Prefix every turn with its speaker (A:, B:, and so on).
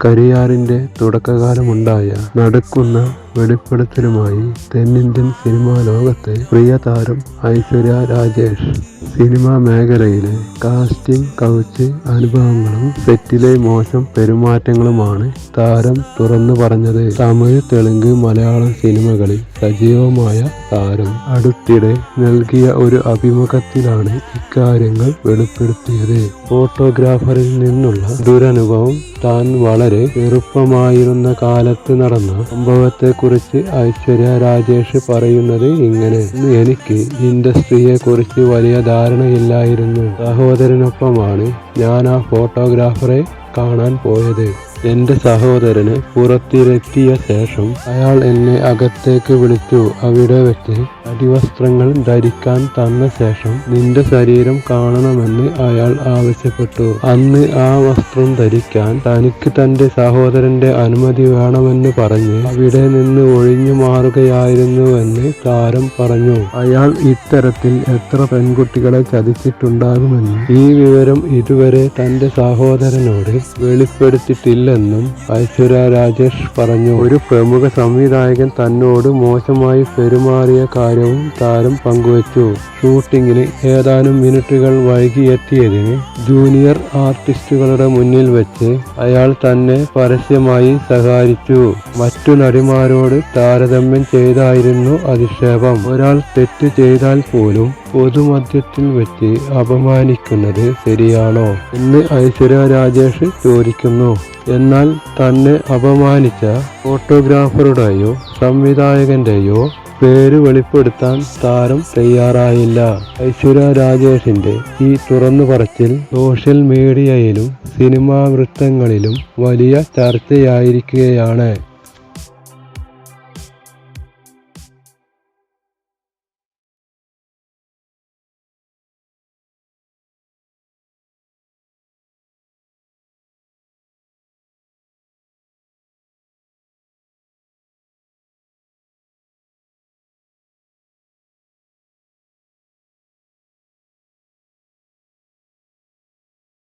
A: കരിയാറിന്റെ തുടക്കകാലമുണ്ടായ നടക്കുന്ന വെളിപ്പെടുത്തലുമായി തെന്നിന്ത്യൻ സിനിമാ ലോകത്തെ പ്രിയ താരം ഐശ്വര്യ രാജേഷ് സിനിമാ മേഖലയിലെ കാസ്റ്റിംഗ് കൗച്ച് അനുഭവങ്ങളും സെറ്റിലെ മോശം പെരുമാറ്റങ്ങളുമാണ് താരം തുറന്നു പറഞ്ഞത്. തമിഴ്, തെലുങ്ക്, മലയാളം സിനിമകളിൽ സജീവമായ താരം അടുത്തിടെ നൽകിയ ഒരു അഭിമുഖത്തിലാണ് ഇക്കാര്യങ്ങൾ വെളിപ്പെടുത്തിയത്. ഫോട്ടോഗ്രാഫറിൽ നിന്നുള്ള ദുരനുഭവം താൻ വളരെ ചെറുപ്പമായിരുന്ന കാലത്ത് നടന്ന സംഭവത്തെക്കുറിച്ച് ഐശ്വര്യ രാജേഷ് പറയുന്നത് ഇങ്ങനെ: എനിക്ക് ഇൻഡസ്ട്രിയെ കുറിച്ച് വലിയ ധാരണയില്ലായിരുന്നു. സഹോദരനൊപ്പമാണ് ഞാൻ ആ ഫോട്ടോഗ്രാഫറെ കാണാൻ പോയത്. എന്റെ സഹോദരന് പുറത്തിലെത്തിയ ശേഷം അയാൾ എന്നെ അകത്തേക്ക് വിളിച്ചു. അവിടെ വെച്ച് അടിവസ്ത്രങ്ങൾ ധരിക്കാൻ തന്ന ശേഷം നിന്റെ ശരീരം കാണണമെന്ന് അയാൾ ആവശ്യപ്പെട്ടു. അന്ന് ആ വസ്ത്രം ധരിക്കാൻ തനിക്ക് തന്റെ സഹോദരന്റെ അനുമതി വേണമെന്ന് പറഞ്ഞ് അവിടെ നിന്ന് ഒഴിഞ്ഞു മാറുകയായിരുന്നുവെന്ന് താരം പറഞ്ഞു. അയാൾ ഇത്തരത്തിൽ എത്ര പെൺകുട്ടികളെ ചതിച്ചിട്ടുണ്ടാകുമെന്ന് ഈ വിവരം ഇതുവരെ തന്റെ സഹോദരനോട് വെളിപ്പെടുത്തിയിട്ടില്ലെന്നും ഐശ്വര്യ രാജേഷ് പറഞ്ഞു. ഒരു പ്രമുഖ സംവിധായകൻ തന്നോട് മോശമായി പെരുമാറിയ കാര്യവും താരം പങ്കുവച്ചു. ഷൂട്ടിങ്ങിന് ഏതാനും മിനിറ്റുകൾ വൈകിയെത്തിയതിന് ജൂനിയർ ആർട്ടിസ്റ്റുകളുടെ മുന്നിൽ വെച്ച് അയാൾ തന്നെ പരസ്യമായി ശകാരിച്ചു. മറ്റു നടിമാരോട് താരതമ്യം ചെയ്തായിരുന്നു അധിക്ഷേപം. ഒരാൾ തെറ്റ് ചെയ്താൽ പോലും പൊതുമധ്യത്തിൽ വെച്ച് അപമാനിക്കുന്നത് ശരിയാണോ എന്ന് ഐശ്വര്യ രാജേഷ് ചോദിക്കുന്നു. എന്നാൽ തന്നെ അപമാനിച്ച ഫോട്ടോഗ്രാഫറുടെയോ സംവിധായകന്റെയോ പേര് വെളിപ്പെടുത്താൻ താരം തയ്യാറായില്ല. ഐശ്വര്യ രാജേഷിന്റെ ഈ തുറന്നു പറച്ചിൽ സോഷ്യൽ മീഡിയയിലും സിനിമാ വൃത്തങ്ങളിലും വലിയ ചർച്ചയായിരിക്കുകയാണ്.